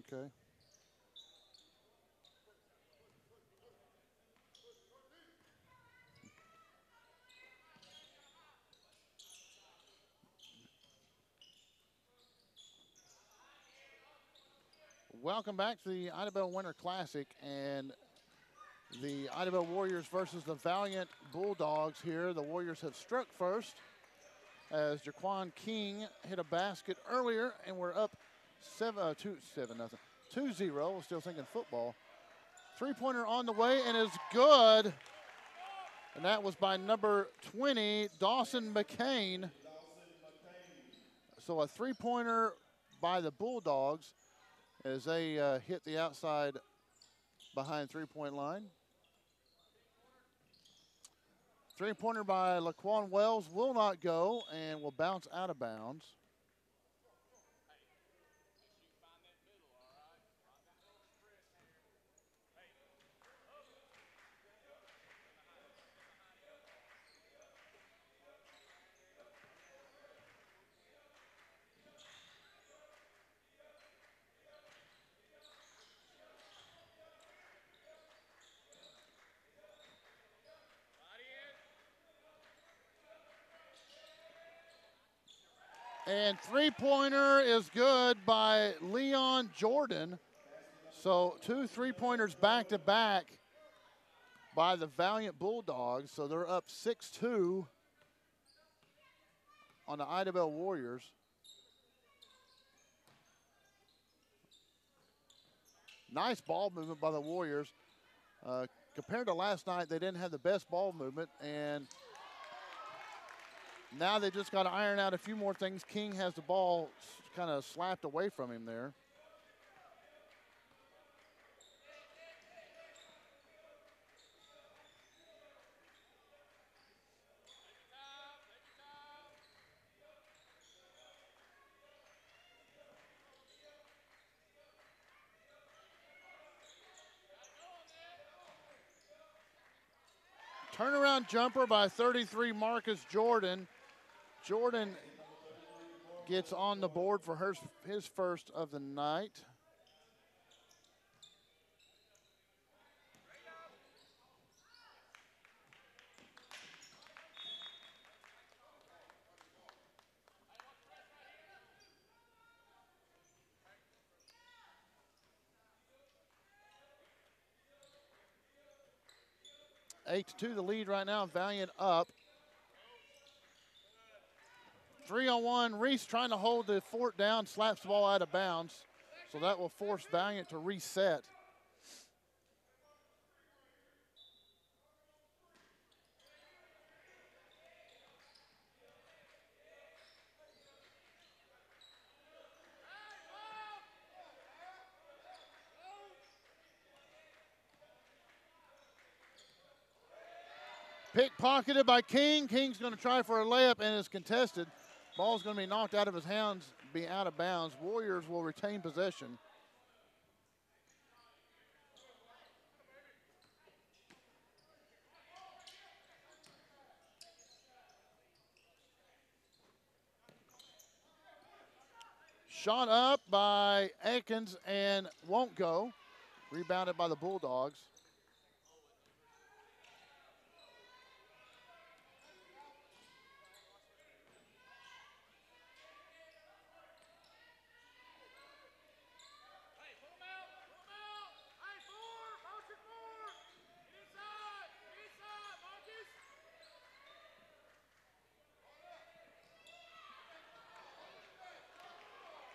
Okay. Welcome back to the Idabel Winter Classic, and the Idabel Warriors versus the Valliant Bulldogs here. The Warriors have struck first as Jaquan King hit a basket earlier, and we're up 2-0. Still thinking football. Three-pointer on the way and is good. And that was by number 20, Dawson McCain. So a three-pointer by the Bulldogs as they hit the outside behind three-point line. Three-pointer by Laquan Wells will not go and will bounce out of bounds. And three-pointer is good by Leon Jordan. So two three-pointers back-to-back by the Valliant Bulldogs. So they're up 6-2 on the Idabel Warriors. Nice ball movement by the Warriors. Compared to last night, they didn't have the best ball movement, and now they just got to iron out a few more things. King has the ball kind of slapped away from him there. Turnaround jumper by 33, Marcus Jordan. Jordan gets on the board for his first of the night. Eight to 2 the lead right now. Valliant up. 3-on-1. Reese trying to hold the fort down, slaps the ball out of bounds. So that will force Valliant to reset. Pickpocketed by King. King's going to try for a layup and is contested. Ball's going to be knocked out of his hands, be out of bounds. Warriors will retain possession. Shot up by Aikens and won't go. Rebounded by the Bulldogs.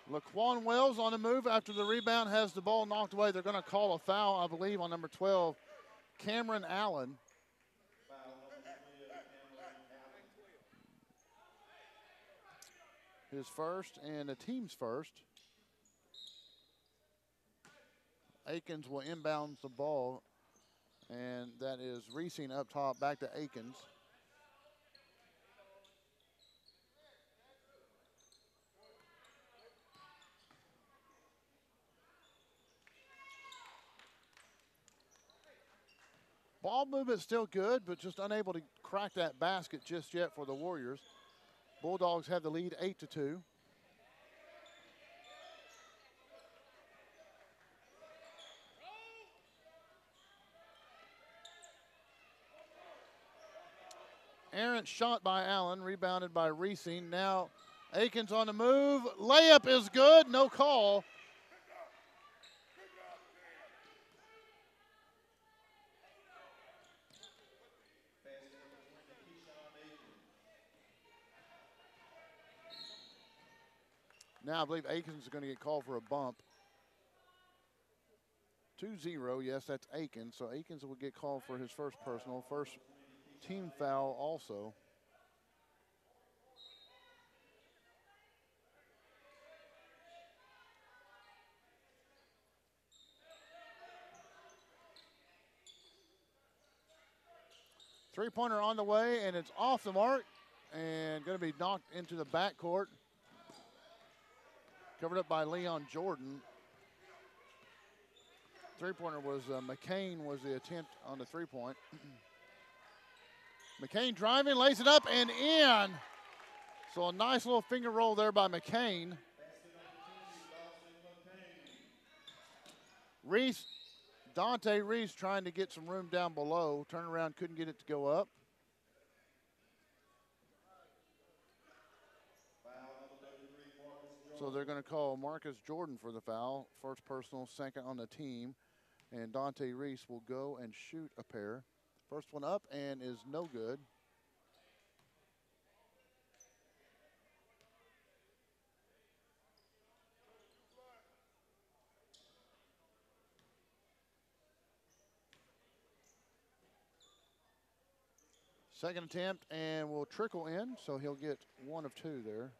Laquan Wells on the move after the rebound, has the ball knocked away. They're going to call a foul, I believe, on number 12, Cameron Allen. His first and the team's first. Aikens will inbound the ball, and that is Reesing up top, back to Aikens. Ball movement still good, but just unable to crack that basket just yet for the Warriors. Bulldogs have the lead 8-2. Excellent shot by Allen, rebounded by Reesing. Now Aikens on the move. Layup is good, no call. Now I believe Aikens is going to get called for a bump. 2-0, yes, that's Aikens. So Aikens will get called for his first personal, first team foul also. Three-pointer on the way, and it's off the mark and going to be knocked into the backcourt. Covered up by Leon Jordan. Three-pointer was McCain was the attempt on the three-point. McCain driving, lays it up and in. So a nice little finger roll there by McCain. Reese, Dante Reese trying to get some room down below. Turn around, couldn't get it to go up. So they're going to call Marcus Jordan for the foul. First personal, second on the team. And Dante Reese will go and shoot a pair. First one up and is no good. Second attempt and will trickle in, so he'll get 1 of 2 there.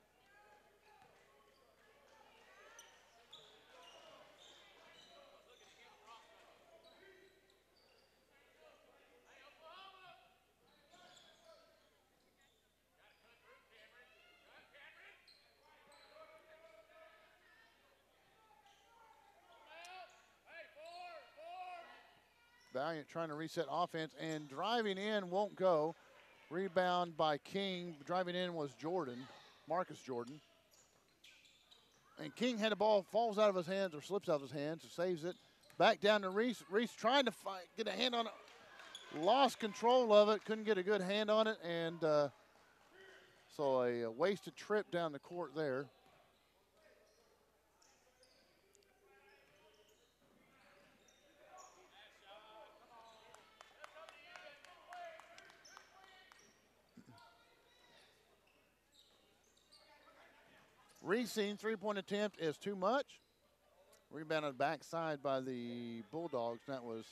Valliant trying to reset offense and driving in won't go. Rebound by King. Driving in was Jordan, Marcus Jordan. And King had the ball, falls out of his hands or slips out of his hands, saves it. Back down to Reese. Reese trying to get a hand on it. Lost control of it, couldn't get a good hand on it, and so a wasted trip down the court there. Reesing three-point attempt is too much. Rebounded backside by the Bulldogs. That was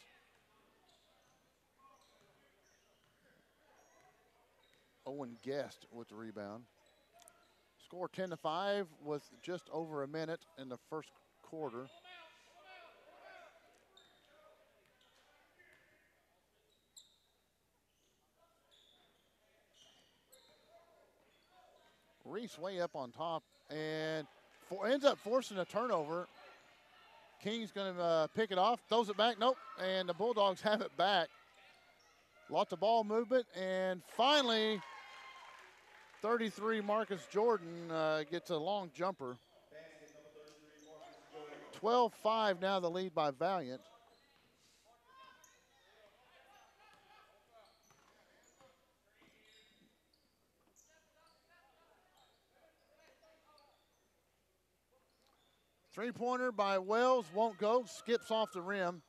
Owen Guest with the rebound. Score 10-5 with just over a minute in the first quarter. Reese way up on top and ends up forcing a turnover. King's going to pick it off, throws it back, nope, and the Bulldogs have it back. Lots of ball movement, and finally, 33 Marcus Jordan gets a long jumper. 12-5 now the lead by Valliant. Three-pointer by Wells, won't go, skips off the rim.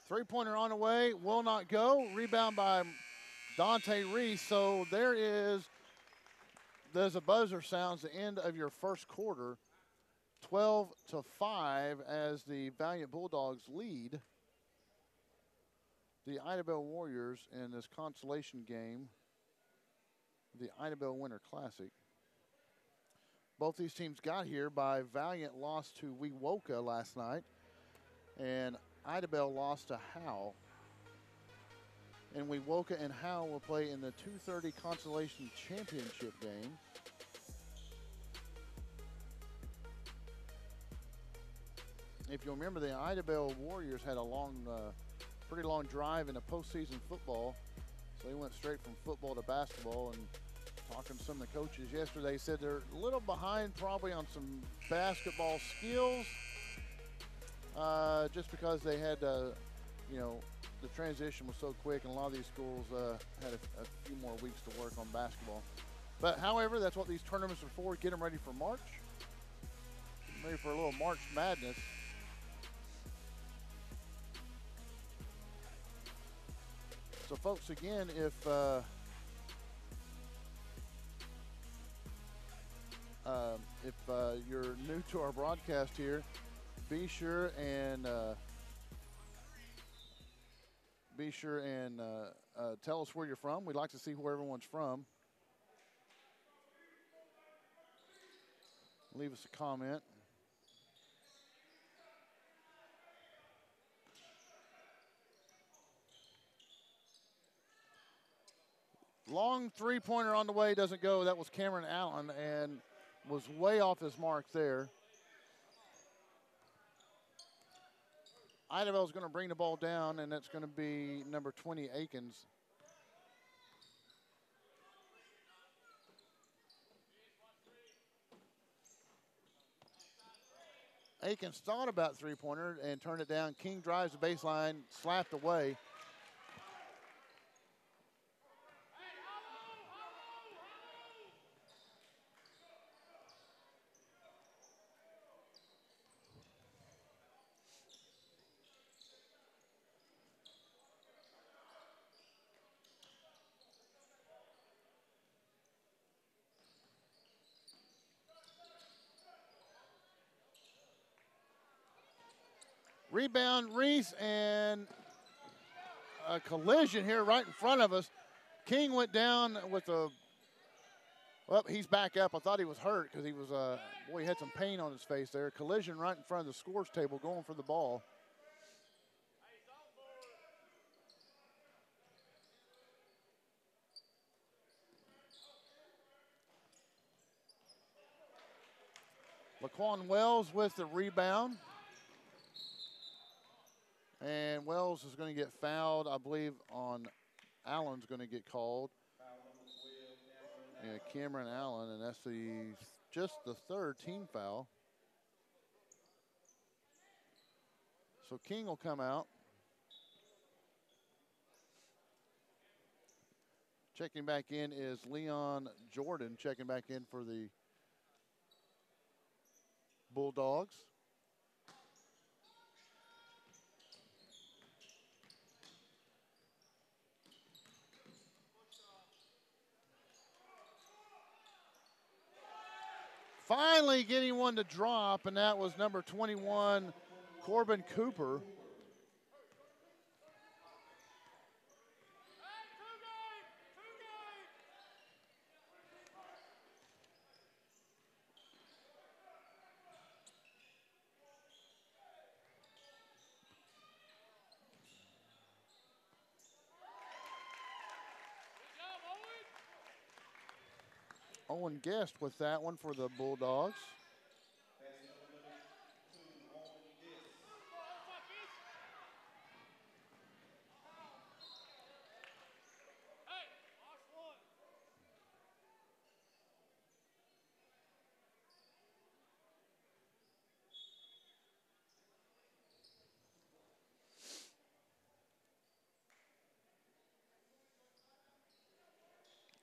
Three-pointer on the way, will not go. Rebound by Dante Reese. So there's a buzzer sounds the end of your first quarter. 12-5 as the Valliant Bulldogs lead the Idabel Warriors in this consolation game, the Idabel Winter Classic. Both these teams got here by Valliant lost to Wewoka last night, and Idabel lost to Howe. And Wewoka and Howe will play in the 2:30 consolation championship game. if you remember, the Idabel Warriors had a pretty long drive into postseason football. So they went straight from football to basketball. And talking to some of the coaches yesterday, said they're a little behind probably on some basketball skills, just because they had, you know, the transition was so quick, and a lot of these schools had a few more weeks to work on basketball. But however, that's what these tournaments are for. Get them ready for March. Ready for a little March Madness. So, folks, again, if you're new to our broadcast here, be sure and tell us where you're from. We'd like to see where everyone's from. Leave us a comment. Long three-pointer on the way, doesn't go. That was Cameron Allen and was way off his mark there. Idabel is going to bring the ball down, and that's going to be number 20, Akins. Akins thought about three-pointer and turned it down. King drives the baseline, slapped away. Rebound, Reese, and a collision here right in front of us. King went down with well, he's back up. I thought he was hurt because he was, boy, he had some pain on his face there. Collision right in front of the scores table going for the ball. Laquan Wells with the rebound. And Wells is going to get fouled, I believe, on Allen's going to get called. Yeah, Cameron Allen, and that's just the third team foul. So King will come out. Checking back in is Leon Jordan, checking back in for the Bulldogs. Finally getting one to drop, and that was number 21, Corbin Cooper. Owen Guest with that one for the Bulldogs.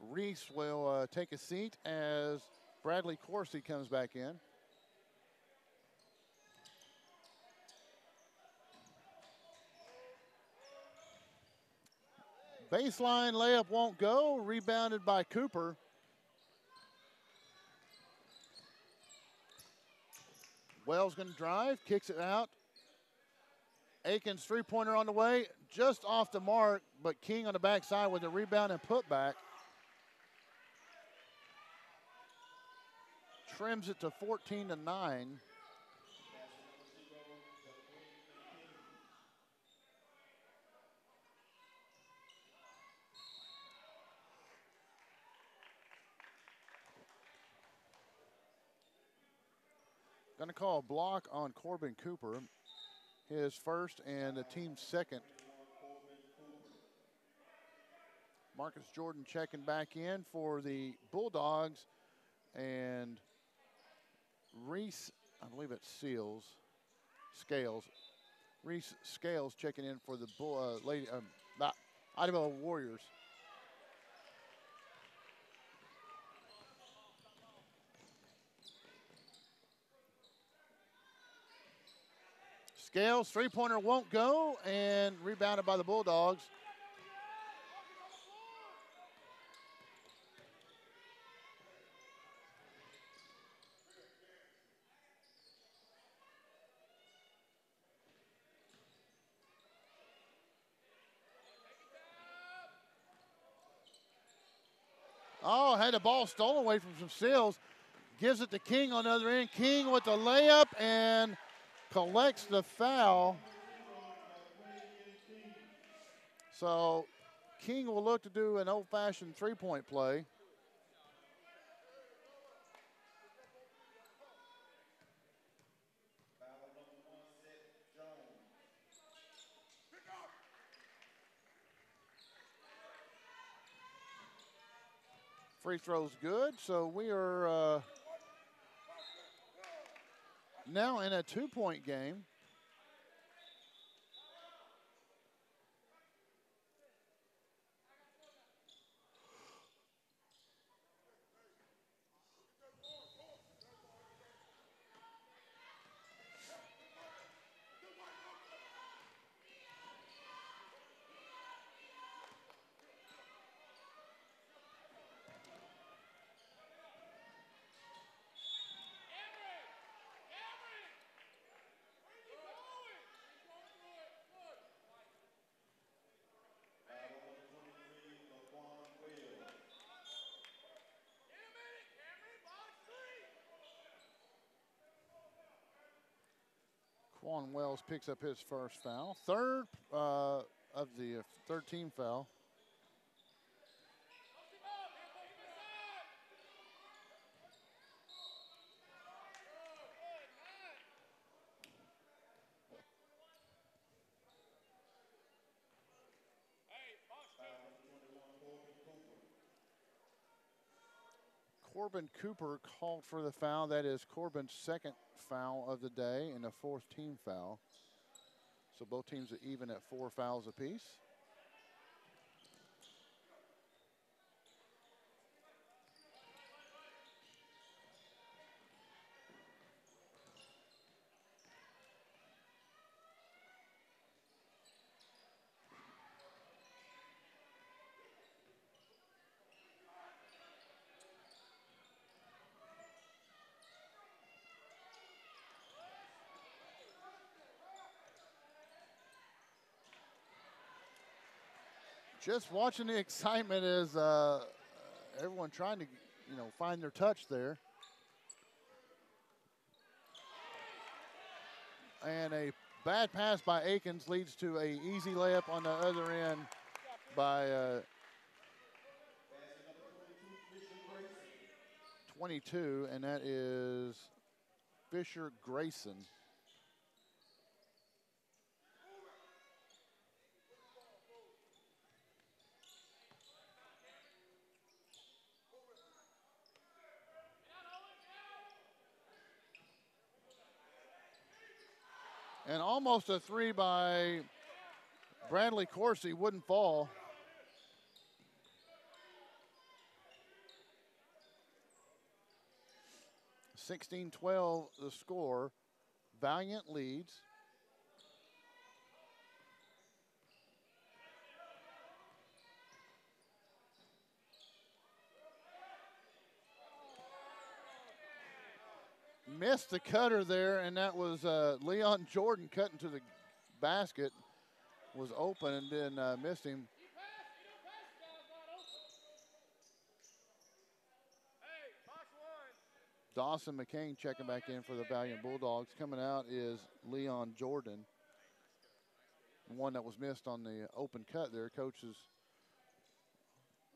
Reese will take a seat as Bradley Coursey comes back in. Baseline layup won't go, rebounded by Cooper. Wells going to drive, kicks it out. Akins three-pointer on the way, just off the mark, but King on the backside with the rebound and putback. Trims it to 14-9. Going to call a block on Corbin Cooper, his first and the team's second. Marcus Jordan checking back in for the Bulldogs, and Reese, I believe it's Scales. Reese Scales checking in for the Idabel Warriors. Scales, three-pointer won't go, and rebounded by the Bulldogs. Oh, had the ball stolen away from some Seals. Gives it to King on the other end. King with the layup and collects the foul. So King will look to do an old-fashioned three-point play. Free throw's good, so we are now in a two-point game. Quan Wells picks up his first foul. Third of the third team foul. Corbin Cooper called for the foul. That is Corbin's second foul of the day and a fourth team foul. So both teams are even at 4 fouls apiece. Just watching the excitement as everyone trying to, find their touch there. And a bad pass by Akins leads to a easy layup on the other end by 22, and that is Fisher Grayson. And almost a three by Bradley Coursey, wouldn't fall. (16-12) the score. Valliant leads. Missed the cutter there, and that was Leon Jordan cutting to the basket. Was open and then missed him. Dawson McCain checking back in for the Valliant Bulldogs. Coming out is Leon Jordan. One that was missed on the open cut there. Coach is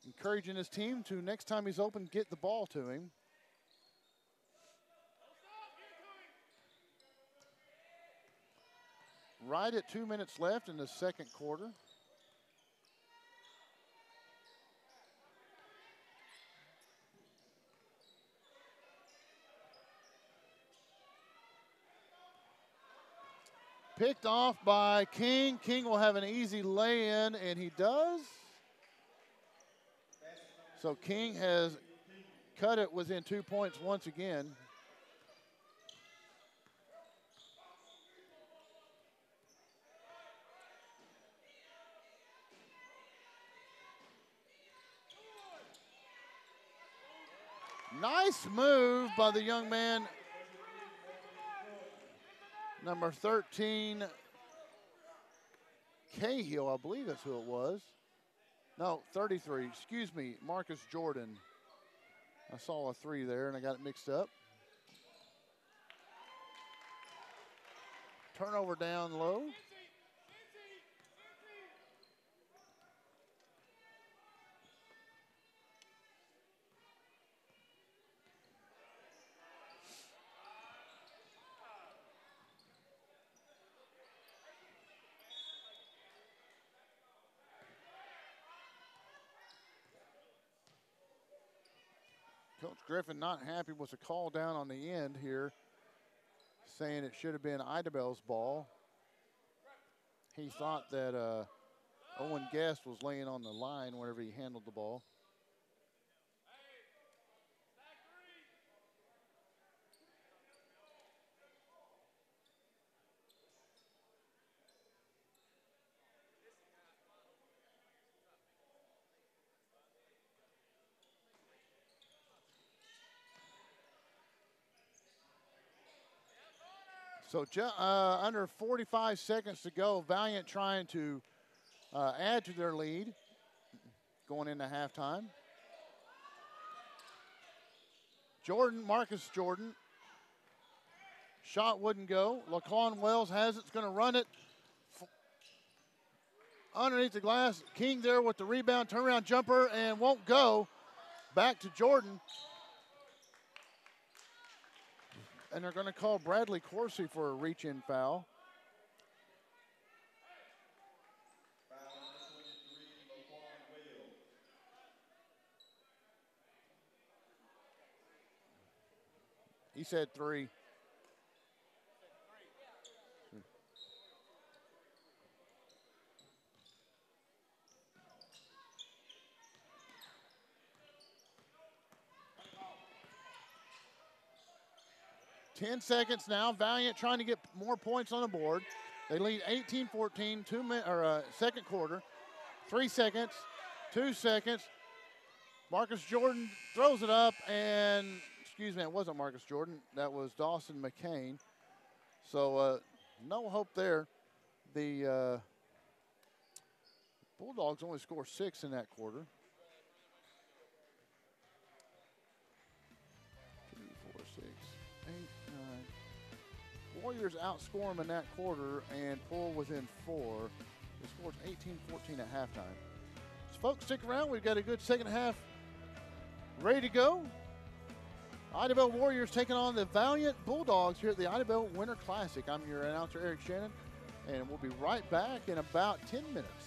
encouraging his team to, next time he's open, get the ball to him. right at 2 minutes left in the second quarter. Picked off by King. King will have an easy lay-in, and he does. So King has cut it within 2 points once again. Nice move by the young man, number 13, Cahill, I believe that's who it was. No, 33, excuse me, Marcus Jordan. I saw a 3 there and I got it mixed up. Turnover down low. Coach Griffin not happy with the call down on the end here, saying it should have been Idabel's ball. He thought that Owen Guest was laying on the line whenever he handled the ball. So under 45 seconds to go, Valliant trying to add to their lead going into halftime. Jordan, Marcus Jordan. Shot wouldn't go. Laquan Wells has it. It's going to run it underneath the glass. King there with the rebound, turnaround jumper, and won't go. Back to Jordan. And they're going to call Bradley Coursey for a reach-in foul. He said 3. Ten seconds now. Valliant trying to get more points on the board. They lead 18-14, second quarter. 3 seconds, 2 seconds. Marcus Jordan throws it up, and, excuse me, it wasn't Marcus Jordan. That was Dawson McCain. So no hope there. The Bulldogs only score 6 in that quarter. 2, 4, 6, 8, 9. Warriors outscore them in that quarter and pull within 4. The score's 18-14 at halftime. So folks, stick around. We've got a good second half ready to go. Idabel Warriors taking on the Valliant Bulldogs here at the Idabel Winter Classic. I'm your announcer, Eric Shannon, and we'll be right back in about 10 minutes.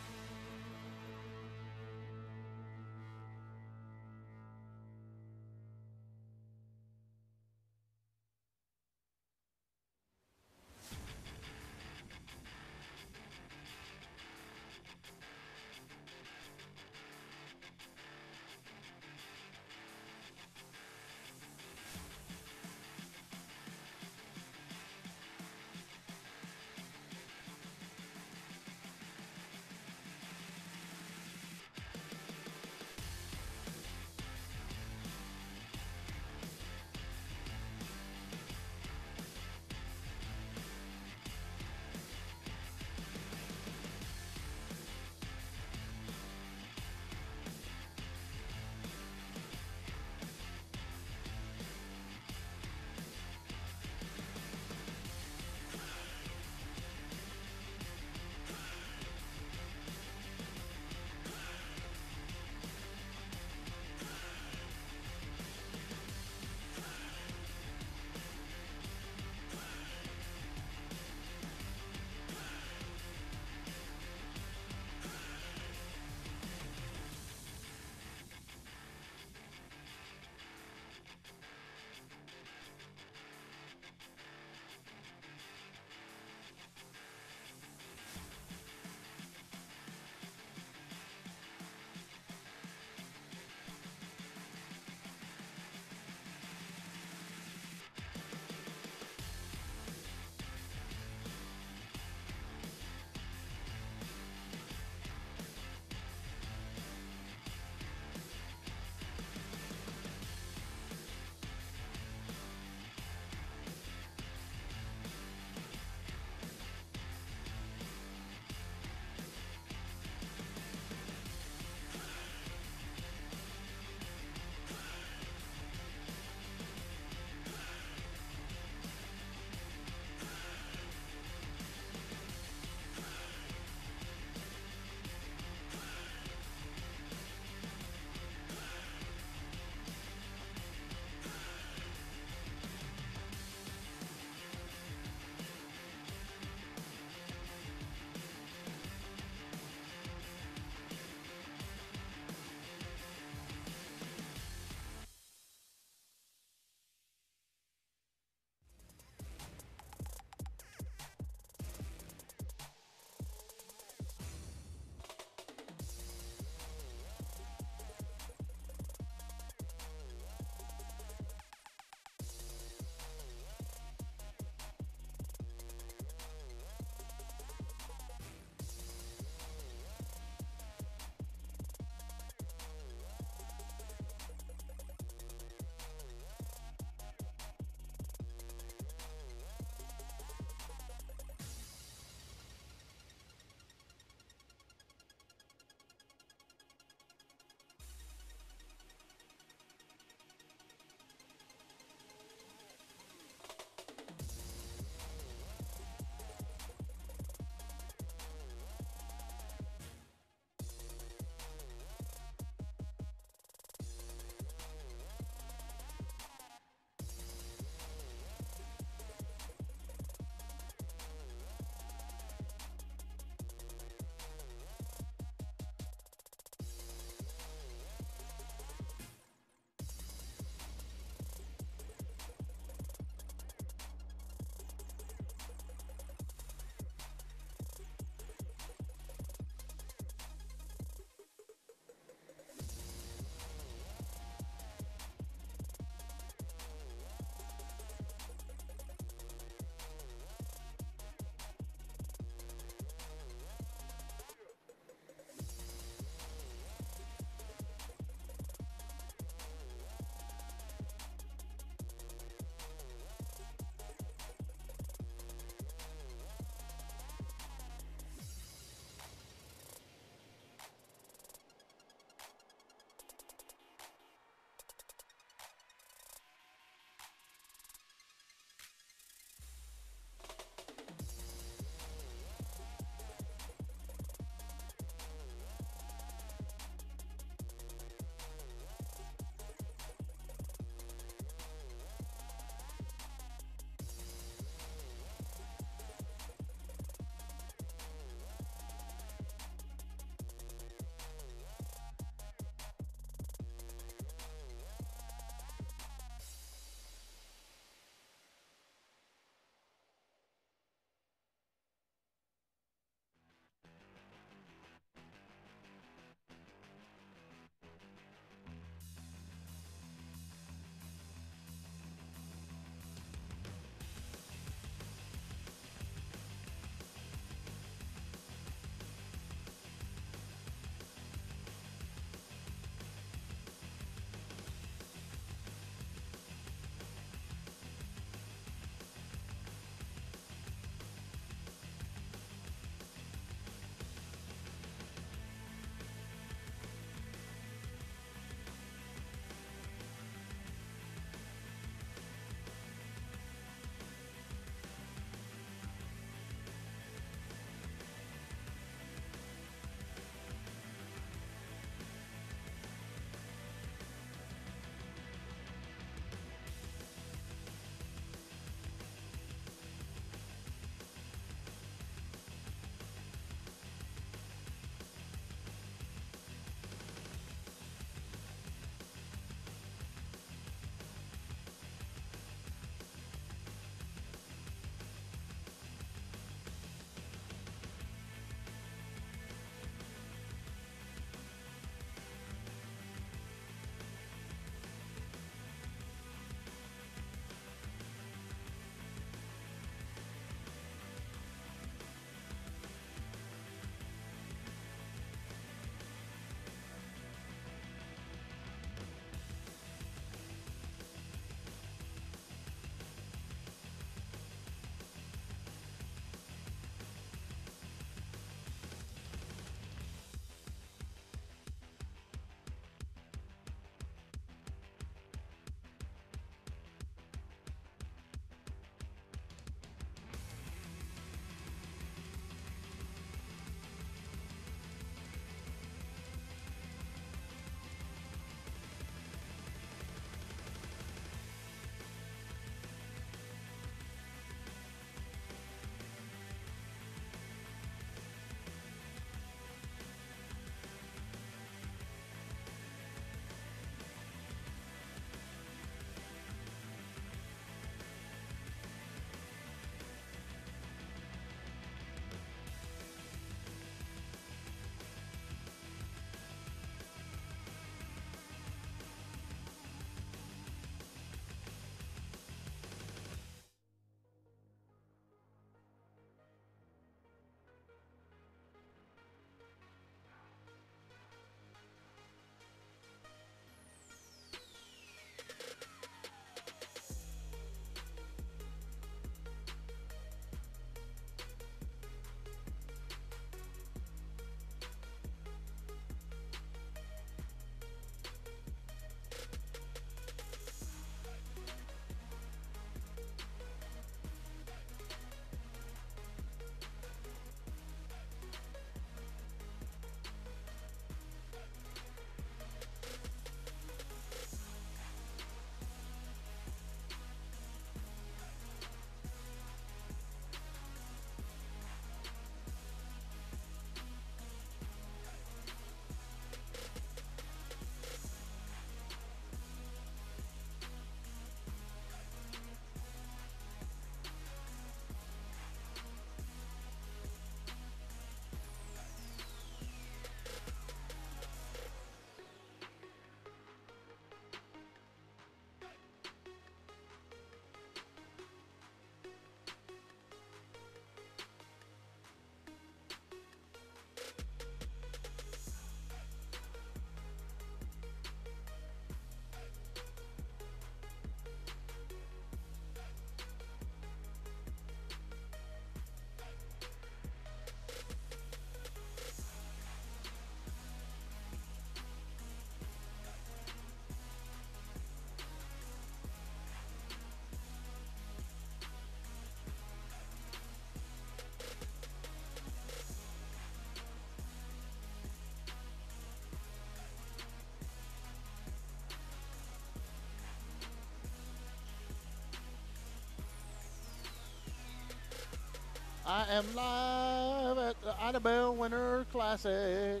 I am live at the Idabel Winter Classic.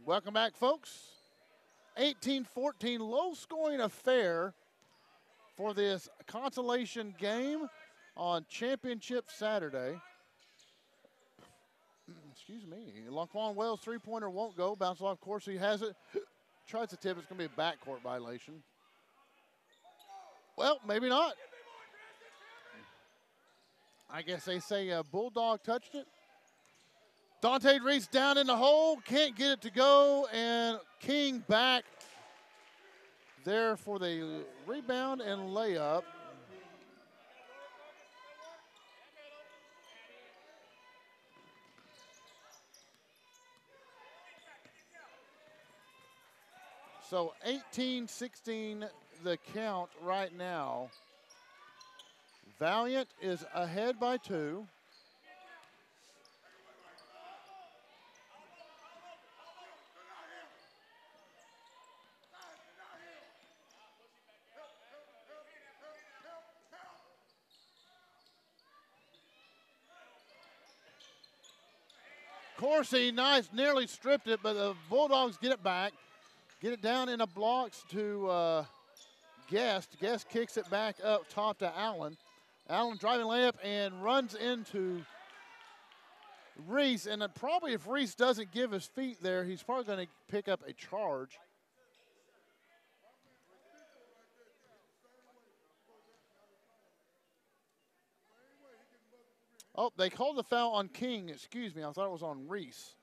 Welcome back, folks. 18-14, low-scoring affair for this consolation game on Championship Saturday. Excuse me. Laquan Wells' three-pointer won't go. Bounce off course. He has it. Tries to tip. It's going to be a backcourt violation. Well, maybe not. I guess they say Bulldog touched it. Dante Reese down in the hole. Can't get it to go. And King back there for the rebound and layup. So 18-16 the count right now. Valliant is ahead by 2. Coursey, nice, nearly stripped it, but the Bulldogs get it back. Get it down in the blocks to Guest. Guest kicks it back up top to Allen. Allen driving layup and runs into Reese. And probably if Reese doesn't give his feet there, he's probably going to pick up a charge. Oh, they called the foul on King. Excuse me, I thought it was on Reese.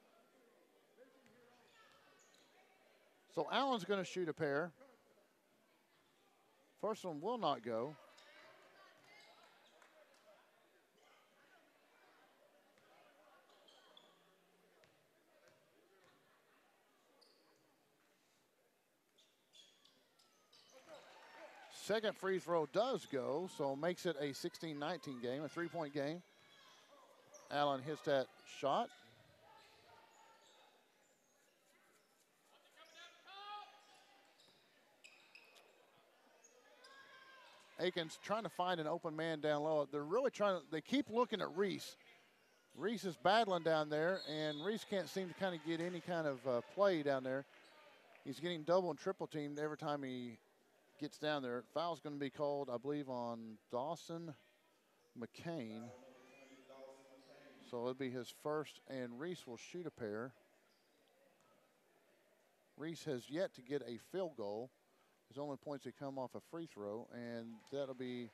So Allen's going to shoot a pair. First one will not go. Second free throw does go, so makes it a 16-19 game, a three-point game. Allen hits that shot. Aikens trying to find an open man down low. They're really trying to, they keep looking at Reese. Reese is battling down there, and Reese can't seem to kind of get any kind of play down there. He's getting double and triple teamed every time he gets down there. Foul's going to be called, I believe, on Dawson McCain. So it'll be his first, and Reese will shoot a pair. Reese has yet to get a field goal. His only points have come off a free throw, and that'll be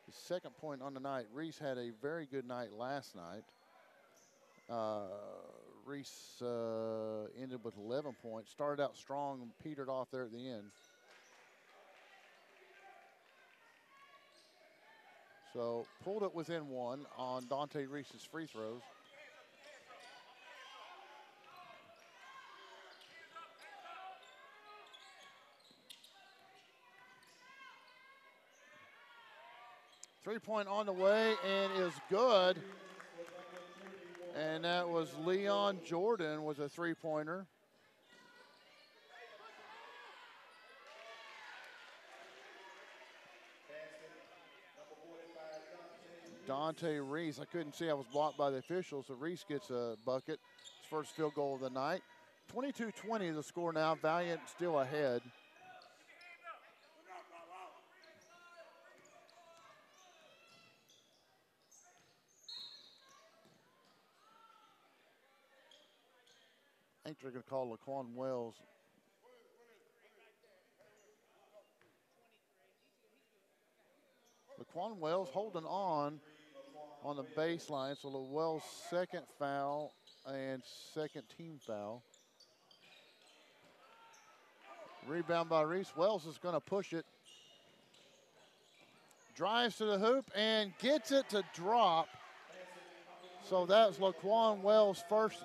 his second point on the night. Reese had a very good night last night. Reese ended with 11 points. Started out strong and petered off there at the end. So pulled it within 1 on Dante Reese's free throws. Three-point on the way and is good. And that was Leon Jordan with a three-pointer. Dante Reese, I couldn't see, I was blocked by the officials, so Reese gets a bucket. His first field goal of the night. 22-20 the score now, Valliant still ahead. I think they're going to call Laquan Wells. Laquan Wells holding on the baseline. So Wells' second foul and second team foul. Rebound by Reese. Wells is going to push it. Drives to the hoop and gets it to drop. So that's Laquan Wells' first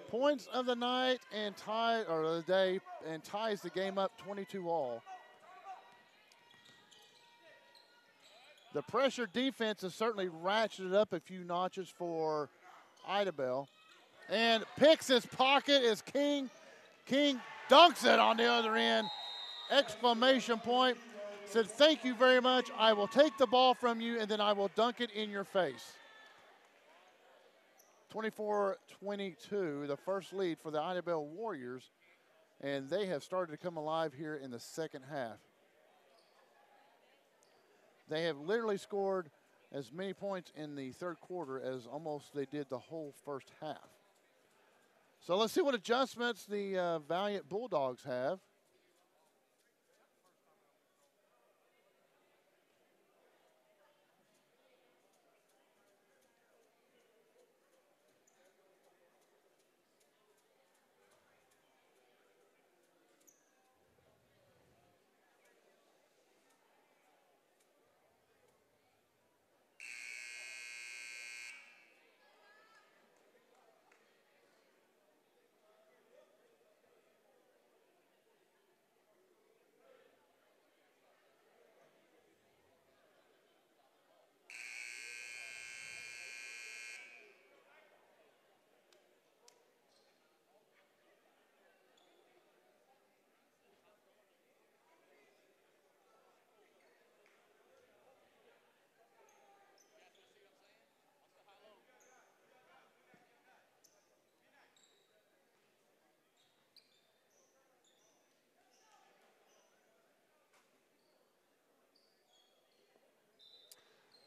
points of the night and the day, and ties the game up 22-all. The pressure defense has certainly ratcheted up a few notches for Idabel. And picks his pocket as King dunks it on the other end. Exclamation point. Said, thank you very much. I will take the ball from you, and then I will dunk it in your face. 24-22, the first lead for the Idabel Warriors, and they have started to come alive here in the second half. They have literally scored as many points in the third quarter as almost they did the whole first half. So let's see what adjustments the Valliant Bulldogs have.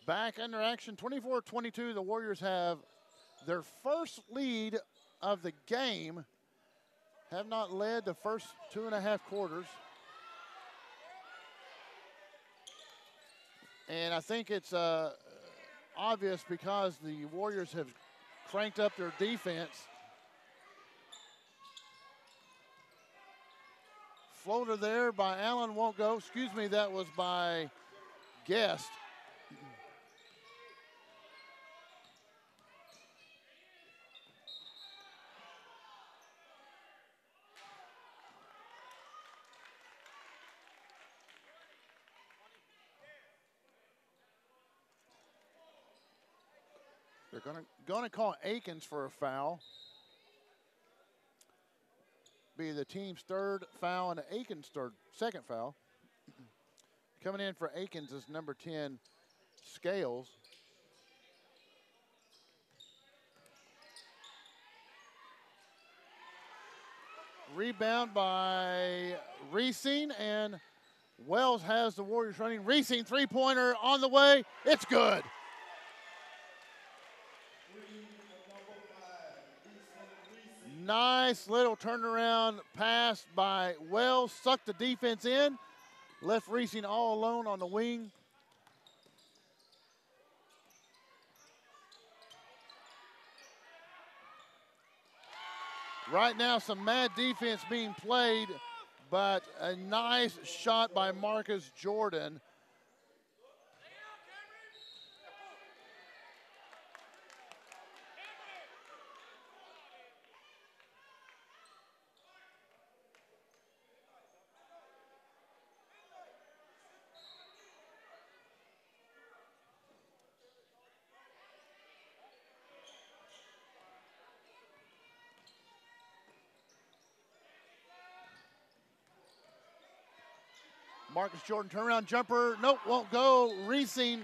Back under action, 24-22. The Warriors have their first lead of the game. Have not led the first 2.5 quarters. And I think it's obvious because the Warriors have cranked up their defense. Floater there by Allen won't go. Excuse me, that was by Guest. They're gonna call Akins for a foul. Be the team's third foul and Akins' second foul. Coming in for Akins is number 10, Scales. Rebound by Reesing, and Wells has the Warriors running. Reesing, three-pointer on the way. It's good. Nice little turnaround pass by Wells. Sucked the defense in. Left Reesing all alone on the wing. Right now, some mad defense being played, but a nice shot by Marcus Jordan. Marcus Jordan turnaround jumper. Nope, won't go. Reesing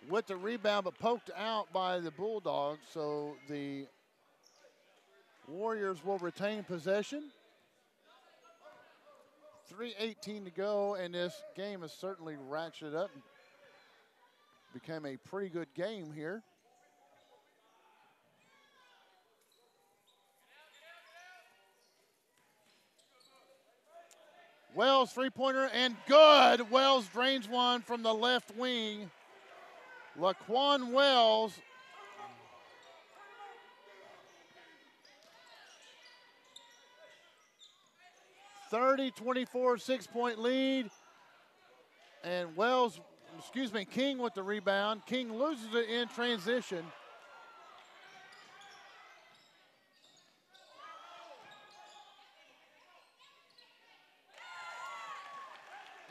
with the rebound, but poked out by the Bulldogs. So the Warriors will retain possession. 3:18 to go, and this game has certainly ratcheted up. Became a pretty good game here. Wells three-pointer and good. Wells drains one from the left wing. Laquan Wells. (30-24) 6-point lead. And Wells, King with the rebound. King loses it in transition.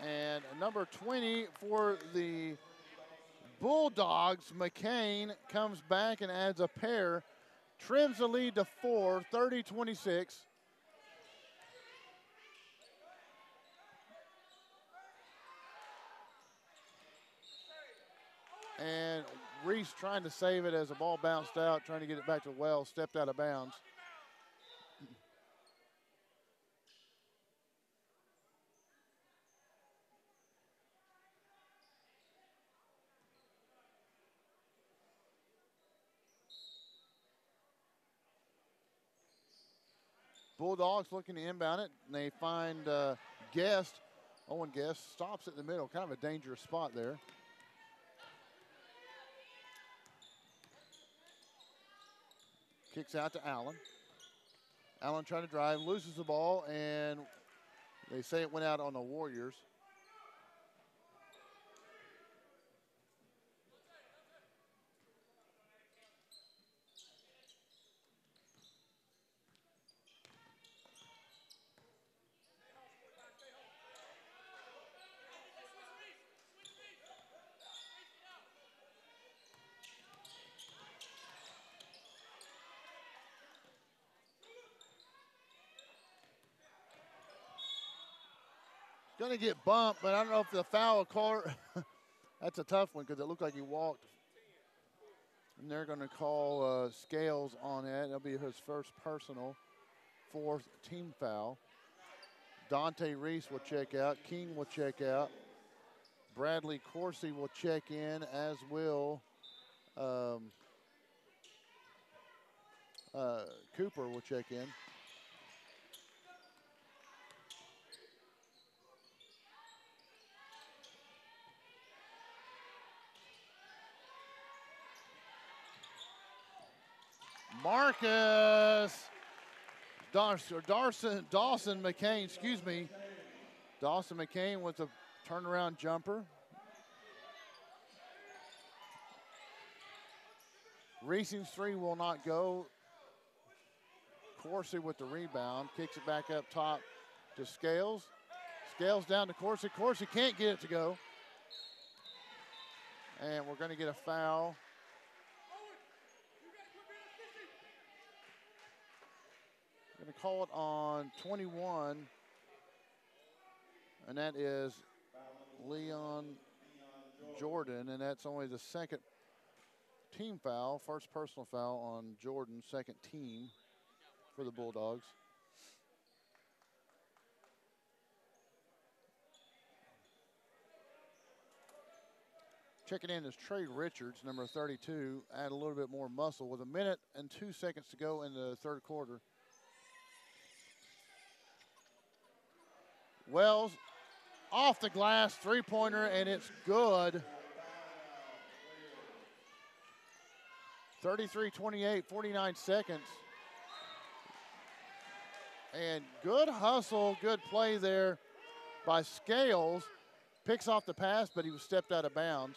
And number 20 for the Bulldogs, McCain, comes back and adds a pair. Trims the lead to 4, 30-26. And Reese trying to save it as the ball bounced out, trying to get it back to Wells, stepped out of bounds. Bulldogs looking to inbound it, and they find Guest. Owen Guest stops at the middle, kind of a dangerous spot there. Kicks out to Allen. Allen trying to drive, loses the ball, and they say it went out on the Warriors. Going to get bumped, but I don't know if the foul call. That's a tough one because it looked like he walked. And they're going to call Scales on it. That'll be his first personal, 4th team foul. Dante Reese will check out. King will check out. Bradley Coursey will check in, as will Cooper will check in. Marcus Dawson McCain, excuse me. Dawson McCain with a turnaround jumper. Reesing's 3 will not go. Coursey with the rebound, kicks it back up top to Scales. Scales down to Coursey. Coursey can't get it to go. And we're going to get a foul. Going to call it on 21, and that is Leon Jordan, and that's only the 2nd team foul, 1st personal foul on Jordan, 2nd team for the Bulldogs. Checking in is Trey Richards, number 32, add a little bit more muscle with 1 minute and 2 seconds to go in the 3rd quarter. Wells off the glass, 3-pointer, and it's good. 33-28, 49 seconds. And good hustle, good play there by Scales. Picks off the pass, but he was stepped out of bounds.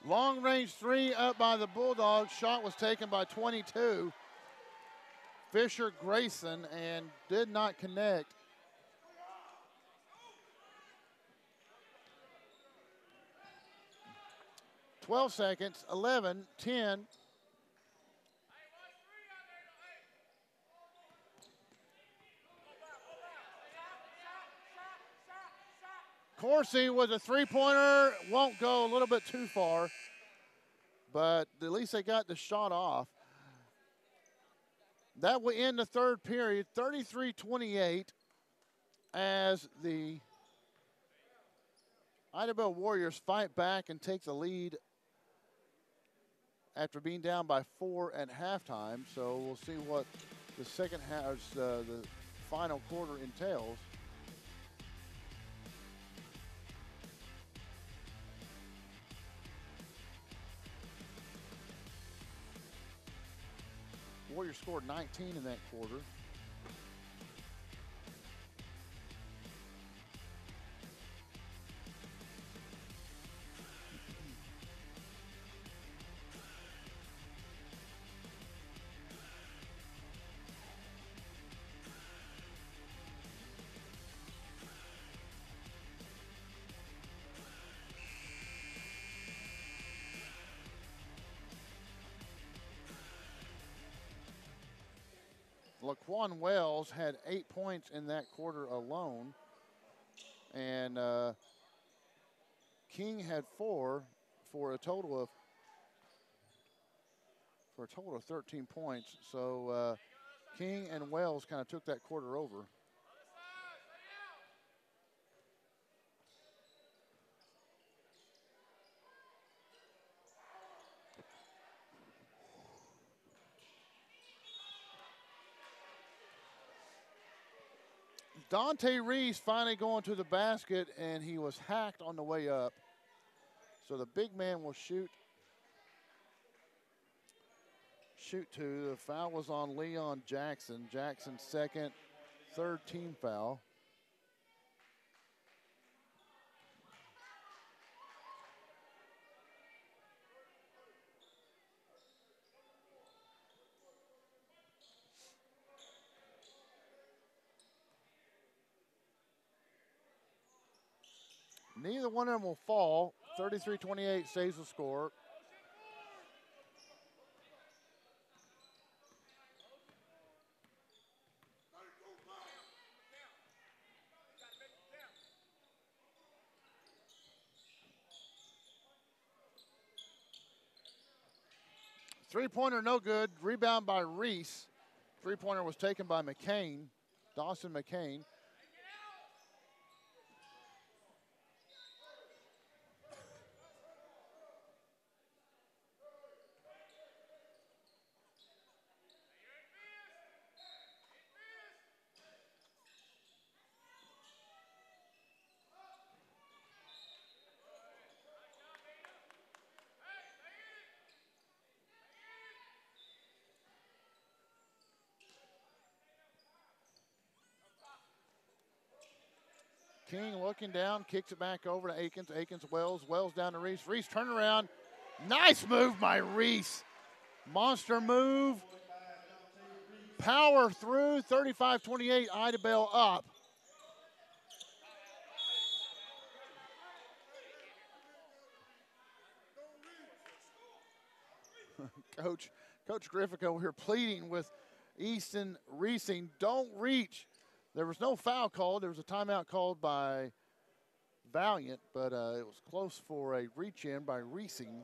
Long range 3 up by the Bulldogs. Shot was taken by 22. Fisher Grayson, and did not connect. "12 seconds, 11, 10. Coursey with a 3-pointer, won't go, a little bit too far, but at least they got the shot off. That will end the 3rd period, 33-28, as the Idabel Warriors fight back and take the lead after being down by 4 at halftime. So we'll see what the second half, the final quarter entails. Warriors scored 19 in that quarter. Laquan Wells had 8 points in that quarter alone. And King had 4 for a total of 13 points. So King and Wells kind of took that quarter over. Dante Reese finally going to the basket, and he was hacked on the way up. So the big man will shoot two. The foul was on Leon Jackson. Jackson's second, third team foul. Neither one of them will fall. 33-28 saves the score. Three-pointer no good. Rebound by Reese. Three-pointer was taken by McCain, Dawson McCain. King looking down, kicks it back over to Akins. Akins, Wells. Wells down to Reese. Reese, turn around. Nice move by Reese. Monster move. Power through. 35-28, Idabel up. Coach Griffick over here pleading with Easton Reesing, don't reach. There was no foul called. There was a timeout called by Valliant, but it was close for a reach-in by Reesing.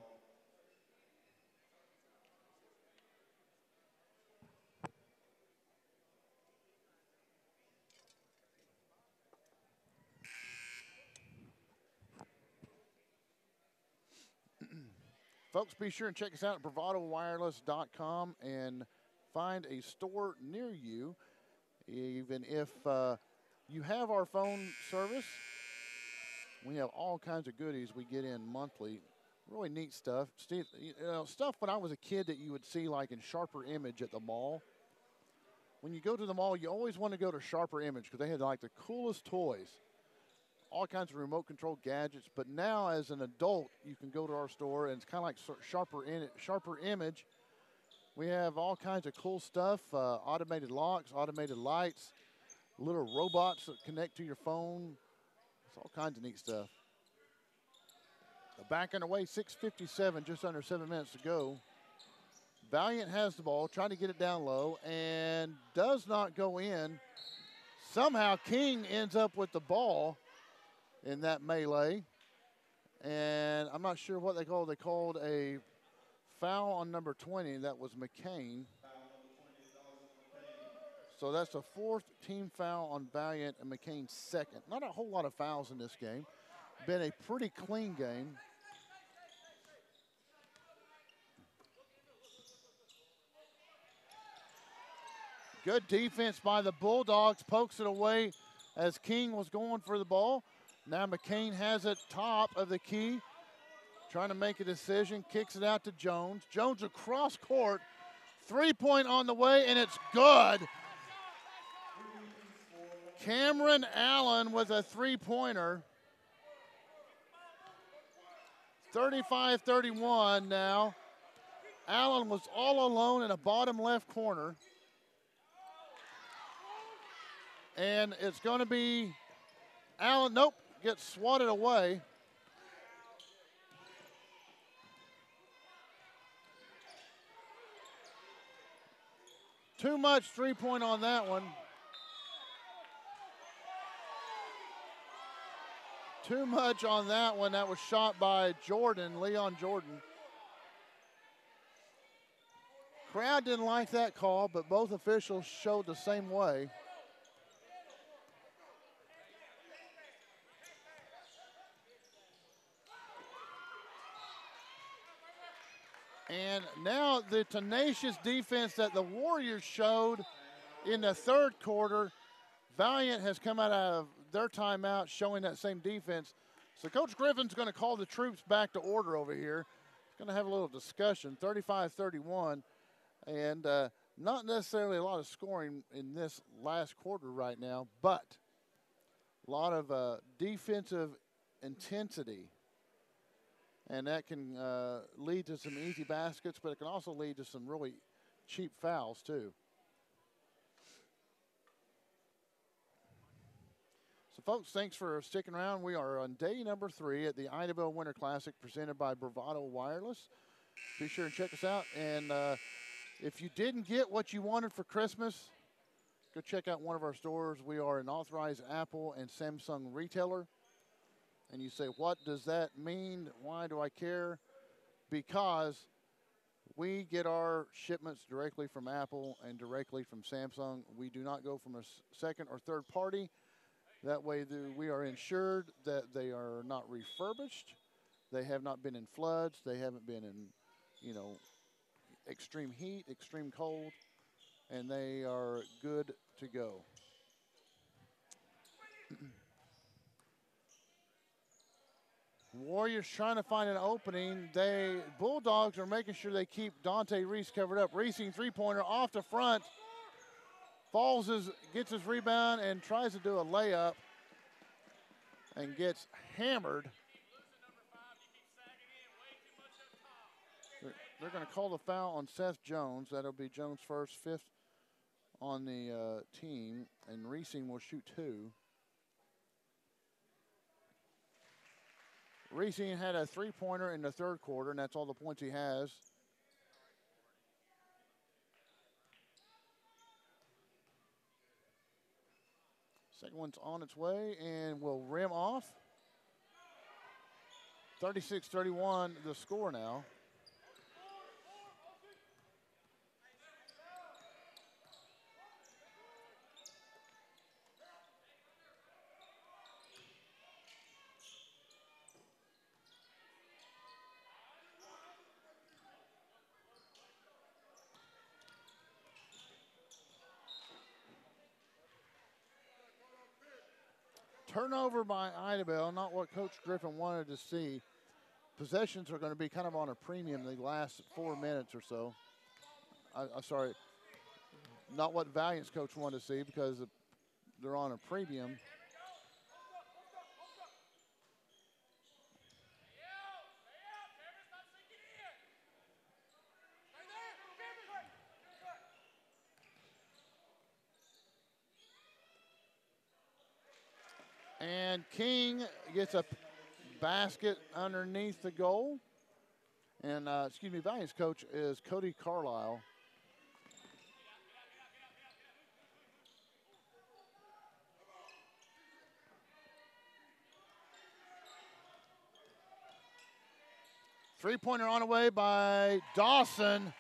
Folks, be sure and check us out at bravadowireless.com and find a store near you. Even if you have our phone service, we have all kinds of goodies we get in monthly. Really neat stuff. Steve, stuff when I was a kid that you would see like in Sharper Image at the mall. When you go to the mall, you always want to go to Sharper Image because they had like the coolest toys. All kinds of remote control gadgets. But now as an adult, you can go to our store and it's kind of like Sharper Image. We have all kinds of cool stuff, automated locks, automated lights, little robots that connect to your phone. It's all kinds of neat stuff. Back underway, 6:57, just under 7 minutes to go. Valliant has the ball, trying to get it down low, and does not go in. Somehow King ends up with the ball in that melee. And I'm not sure what they called. They called a foul on number 20. That was McCain. So that's the fourth team foul on Valliant and McCain's second. Not a whole lot of fouls in this game. Been a pretty clean game. Good defense by the Bulldogs. Pokes it away as King was going for the ball. Now McCain has it top of the key. Trying to make a decision. Kicks it out to Jones. Jones across court. Three-point on the way, and it's good. Cameron Allen with a three-pointer. 35-31 now. Allen was all alone in a bottom left corner. And it's going to be Allen, nope, gets swatted away. Too much three-point on that one. Too much on that one. That was shot by Jordan, Leon Jordan. Crowd didn't like that call, but both officials showed the same way. And now the tenacious defense that the Warriors showed in the third quarter, Valliant has come out of their timeout showing that same defense. So Coach Griffin's going to call the troops back to order over here. He's going to have a little discussion, 35-31. And not necessarily a lot of scoring in this last quarter right now, but a lot of defensive intensity. And that can lead to some easy baskets, but it can also lead to some really cheap fouls too. So folks, thanks for sticking around. We are on day number 3 at the Idabel Winter Classic presented by Bravado Wireless. Be sure and check us out. And if you didn't get what you wanted for Christmas, go check out one of our stores. We are an authorized Apple and Samsung retailer. And you say, what does that mean? Why do I care? Because we get our shipments directly from Apple and directly from Samsung. We do not go from a second or third party. That way we are ensured that they are not refurbished. They have not been in floods. They haven't been in, extreme heat, extreme cold, and they are good to go. Warriors trying to find an opening. Bulldogs are making sure they keep Dante Reese covered up. Reesing three-pointer off the front. Gets his rebound and tries to do a layup and gets hammered. They're going to call the foul on Seth Jones. That'll be Jones' first, 5th on the team, and Reesing will shoot 2. Reesing had a three-pointer in the third quarter, and that's all the points he has. Second one's on its way and will rim off. 36-31 the score now. Turnover by Idabel, not what Coach Griffin wanted to see. Possessions are going to be kind of on a premium the last 4 minutes or so. I'm sorry, not what Valiant's coach wanted to see because they're on a premium. And King gets a basket underneath the goal. And, Valiant's coach is Cody Carlisle. Three-pointer on the way by Dawson.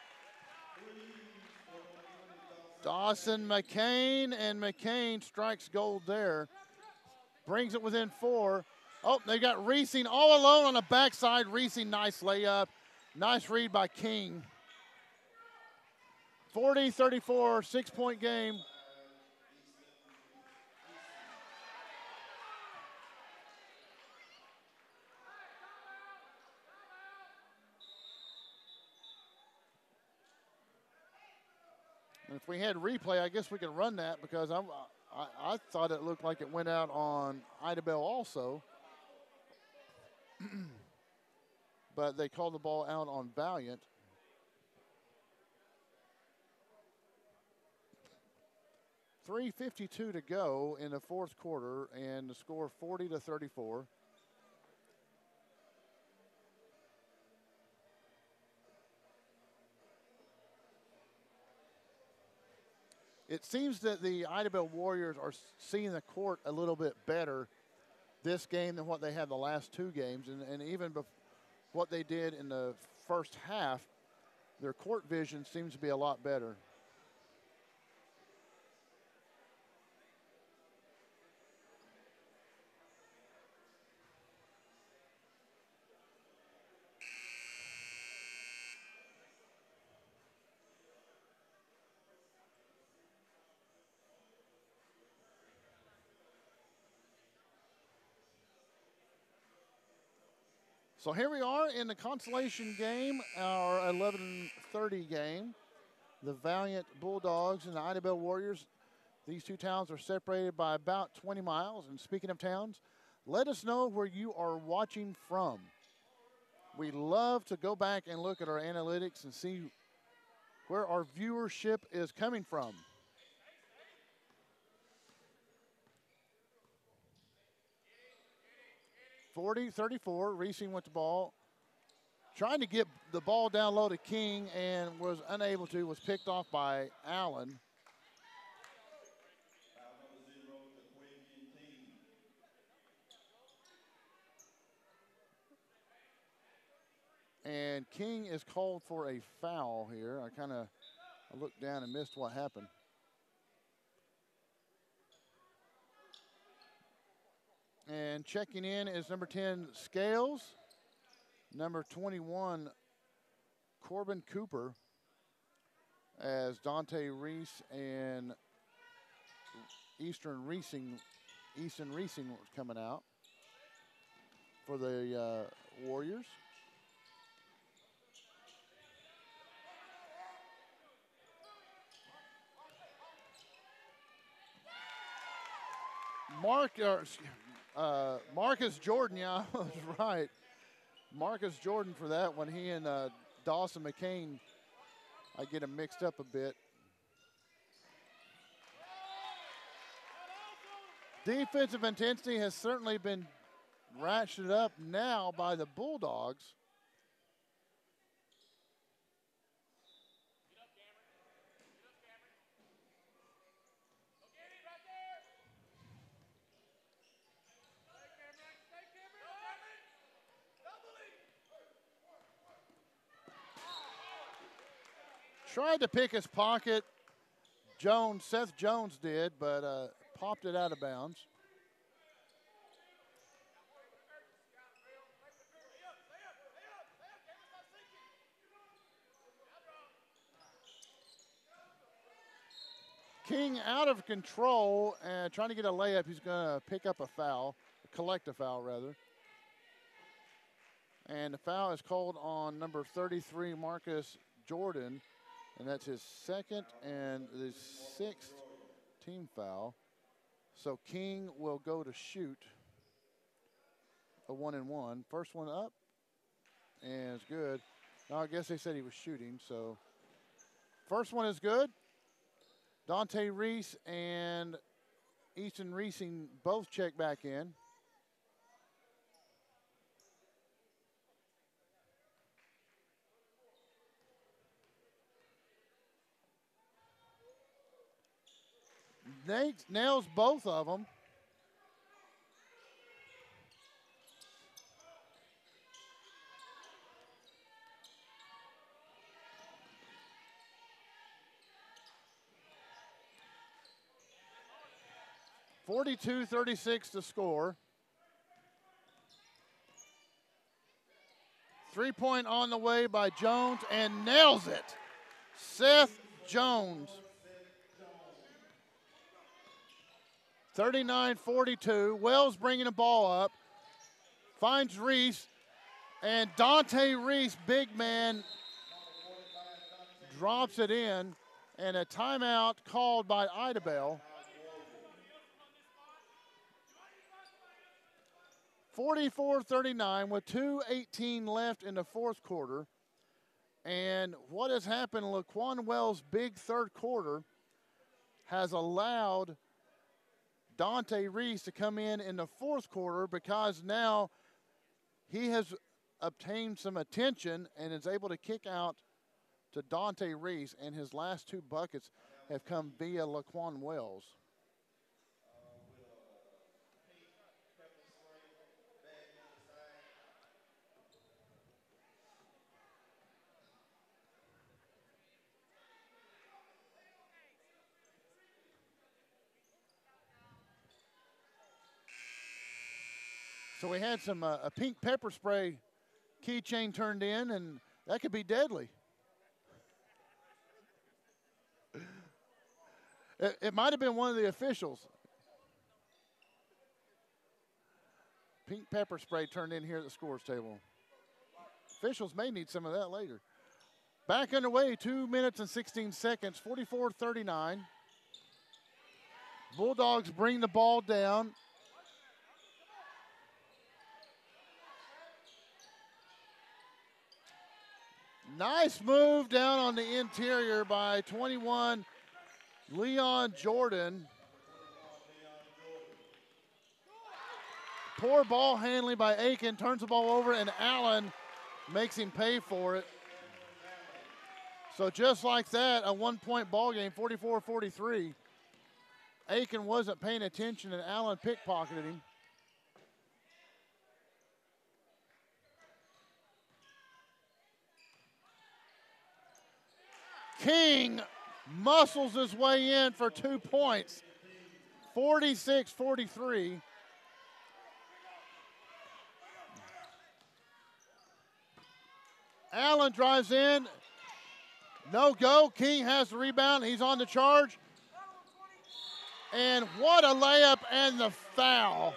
Dawson McCain, and McCain strikes gold there. Brings it within 4. Oh, they got Reesing all alone on the backside. Reesing, nice layup. Nice read by King. 40-34, 6-point game. And if we had replay, I guess we could run that because I thought it looked like it went out on Idabel also. But they called the ball out on Valliant. .352 to go in the fourth quarter, and the score 40-34. It seems that the Idabel Warriors are seeing the court a little bit better this game than what they had the last two games. And even what they did in the first half, their court vision seems to be a lot better. So here we are in the consolation game, our 11:30 game. The Valliant Bulldogs and the Idabel Warriors. These two towns are separated by about 20 miles. And speaking of towns, let us know where you are watching from. We love to go back and look at our analytics and see where our viewership is coming from. (40-34), Reesing with the ball. Trying to get the ball down low to King and was unable to, was picked off by Allen. And King is called for a foul here. I looked down and missed what happened. And checking in is number 10, Scales. Number 21, Corbin Cooper, as Dante Reese and Easton Reesing was coming out for the Warriors. Marcus Jordan, yeah, I was right. Marcus Jordan for that one. He and Dawson McCain, I get them mixed up a bit. Defensive intensity has certainly been ratcheted up now by the Bulldogs. Tried to pick his pocket. Seth Jones did, but popped it out of bounds. King out of control and trying to get a layup. He's going to pick up a foul, collect a foul rather. And the foul is called on number 33, Marcus Jordan. And that's his second and the sixth team foul. So King will go to shoot a 1-and-1. First one up, and it's good. Now, I guess they said he was shooting, so first one is good. Dante Reese and Easton Reesing both check back in. Nate nails both of them. (42-36) to score. 3-point on the way by Jones and nails it. Seth Jones. 39-42. Wells bringing the ball up. Finds Reese. And Dante Reese, big man, drops it in. And a timeout called by Idabel. 44-39 with 2:18 left in the fourth quarter. And what has happened, Laquan Wells' big third quarter has allowed Dante Reese to come in the fourth quarter, because now he has obtained some attention and is able to kick out to Dante Reese, and his last two buckets have come via Laquan Wells. So we had some a pink pepper spray keychain turned in, and that could be deadly. It might have been one of the officials. Pink pepper spray turned in here at the scores table. Officials may need some of that later. Back underway, 2 minutes and 16 seconds, 44-39. Bulldogs bring the ball down. Nice move down on the interior by 21, Leon Jordan. Poor ball handling by Aiken, turns the ball over, and Allen makes him pay for it. So just like that, a one-point ball game, 44-43. Aiken wasn't paying attention, and Allen pickpocketed him. King muscles his way in for 2 points, 46-43. Allen drives in, no go. King has the rebound, he's on the charge. And what a layup and the foul.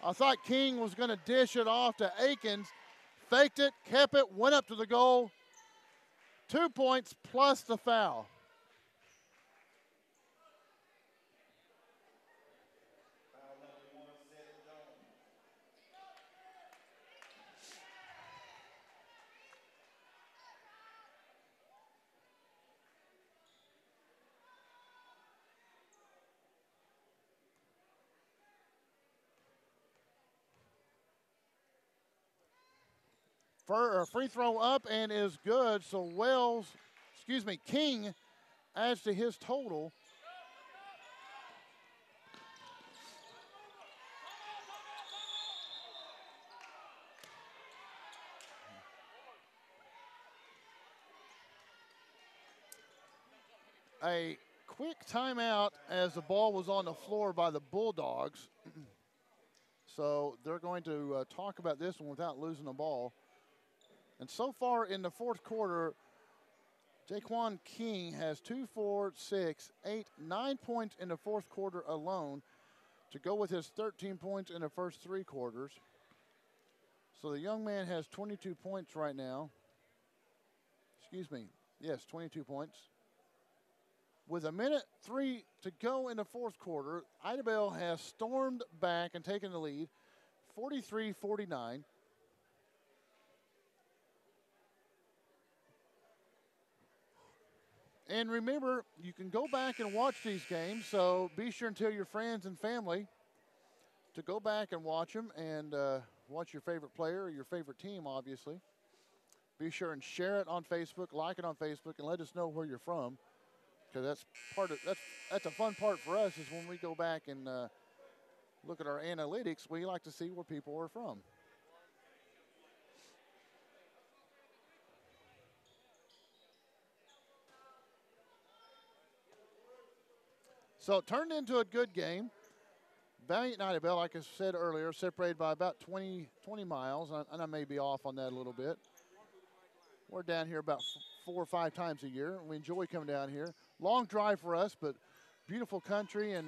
I thought King was going to dish it off to Aikens. Faked it, kept it, went up to the goal. 2 points plus the foul. Free throw up and is good. So King adds to his total. A quick timeout as the ball was on the floor by the Bulldogs. So they're going to talk about this one without losing the ball. And so far in the fourth quarter, Jaquan King has 2, 4, 6, 8, 9 points in the fourth quarter alone to go with his 13 points in the first 3 quarters. So the young man has 22 points right now. Excuse me. Yes, 22 points. With 1:03 to go in the fourth quarter, Idabel has stormed back and taken the lead, 43-49. And remember, you can go back and watch these games, so be sure and tell your friends and family to go back and watch them and watch your favorite player or your favorite team, obviously. Be sure and share it on Facebook, like it on Facebook, and let us know where you're from, because that's a fun part for us is when we go back and look at our analytics, we like to see where people are from. So it turned into a good game. Valliant and Idabel, like I said earlier, separated by about 20 miles, and I may be off on that a little bit. We're down here about 4 or 5 times a year. We enjoy coming down here. Long drive for us, but beautiful country, and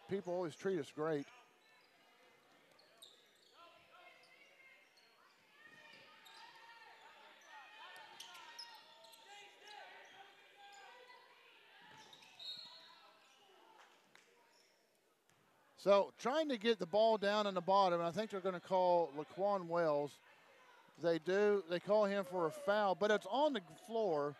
people always treat us great. So trying to get the ball down on the bottom, and I think they're going to call Laquan Wells. They do. They call him for a foul, but it's on the floor.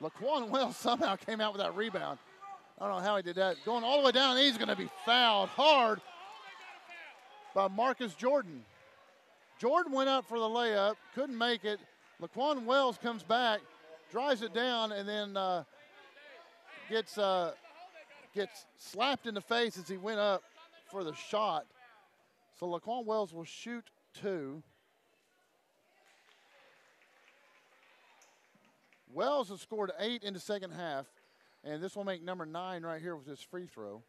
Laquan Wells somehow came out with that rebound. I don't know how he did that. Going all the way down, he's going to be fouled hard by Marcus Jordan. Jordan went up for the layup, couldn't make it. Laquan Wells comes back, drives it down, and then gets slapped in the face as he went up for the shot. So Laquan Wells will shoot 2. Wells has scored 8 in the second half, and this will make number 9 right here with his free throw.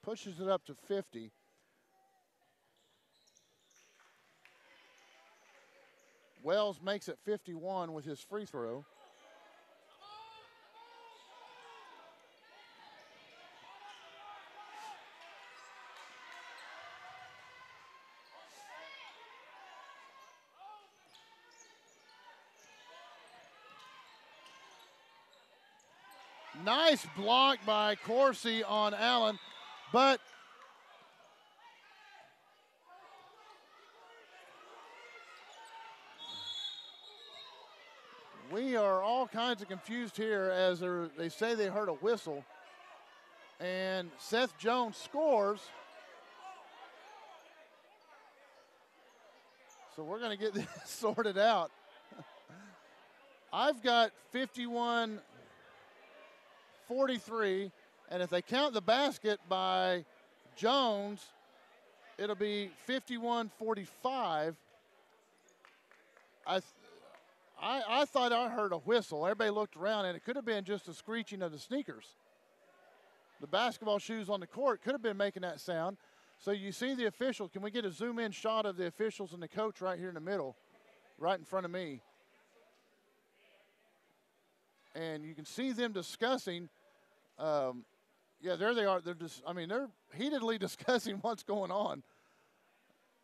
Pushes it up to 50. Wells makes it 51 with his free throw. Nice block by Corsi on Allen, but we are all kinds of confused here as they say they heard a whistle, and Seth Jones scores. So we're going to get this sorted out. I've got 51-43, and if they count the basket by Jones, it'll be 51-45. I thought I heard a whistle. Everybody looked around, and it could have been just the screeching of the sneakers. The basketball shoes on the court could have been making that sound. So you see the officials. Can we get a zoom-in shot of the officials and the coach right here in the middle, right in front of me? And you can see them discussing. Yeah, there they are. They're they're heatedly discussing what's going on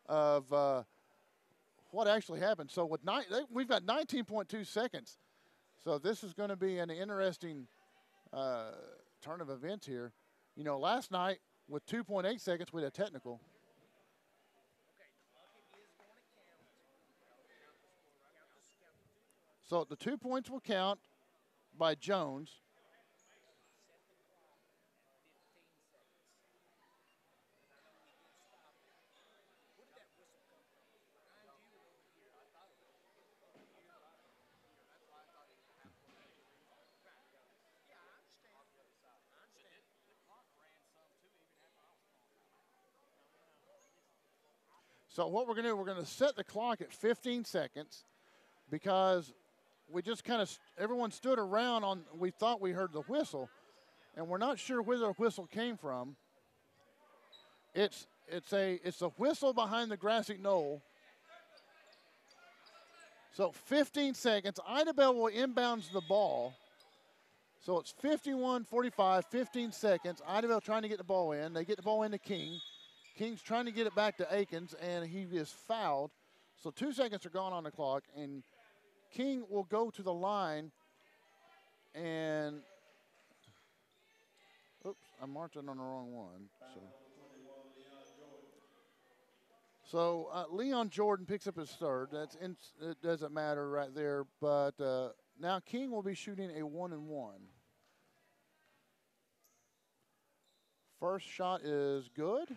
of what actually happened. So with we've got 19.2 seconds. So this is going to be an interesting turn of events here. You know, last night with 2.8 seconds, we had a technical. So the 2 points will count by Jones. So what we're going to do, we're going to set the clock at 15 seconds because we just kind of, everyone stood around on, we thought we heard the whistle, and we're not sure where the whistle came from. It's a whistle behind the grassy knoll. So 15 seconds, Idabel will inbounds the ball. So it's 51-45, 15 seconds. Idabel trying to get the ball in. They get the ball into King. King's trying to get it back to Akins, and he is fouled. So 2 seconds are gone on the clock, and King will go to the line, and oops, I'm marching on the wrong one. So Leon Jordan picks up his third. It doesn't matter right there, but now King will be shooting a 1-and-1. First shot is good.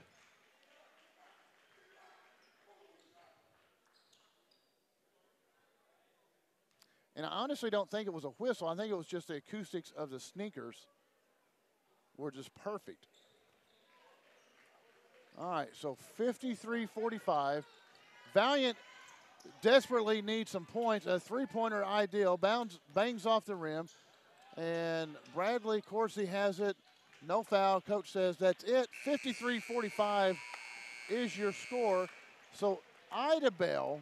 And I honestly don't think it was a whistle. I think it was just the acoustics of the sneakers were just perfect. All right, so 53-45. Valliant desperately needs some points. A three-pointer ideal. Bangs off the rim. And Bradley Corsi has it. No foul. Coach says that's it. 53-45 is your score. So Idabel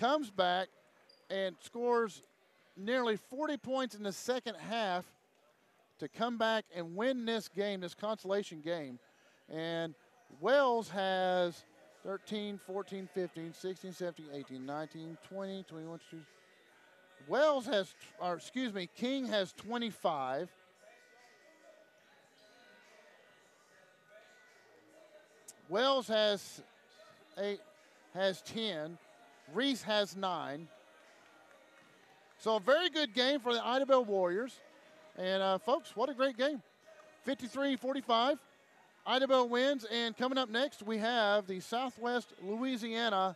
comes back and scores nearly 40 points in the second half to come back and win this game, this consolation game. And Wells has 13, 14, 15, 16, 17, 18, 19, 20, 21, 22. Wells has, or excuse me, King has 25. Wells has 10. Reese has 9. So a very good game for the Idabel Warriors. And folks, what a great game. 53-45. Idabel wins. And coming up next, we have the Southwest Louisiana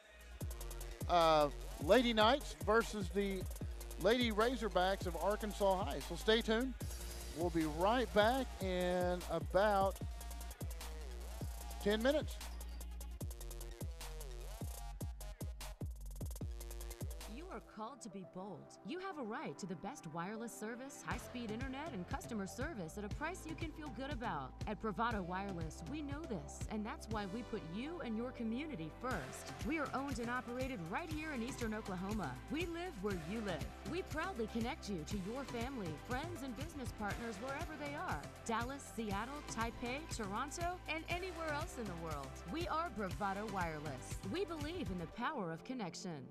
Lady Knights versus the Lady Razorbacks of Arkansas High. So stay tuned. We'll be right back in about 10 minutes. Called to be bold. You have a right to the best wireless service, high-speed internet, and customer service at a price you can feel good about. At Bravado Wireless, we know this, and that's why we put you and your community first. We are owned and operated right here in Eastern Oklahoma. We live where you live. We proudly connect you to your family, friends, and business partners wherever they are. Dallas, Seattle, Taipei, Toronto, and anywhere else in the world. We are Bravado Wireless. We believe in the power of connection.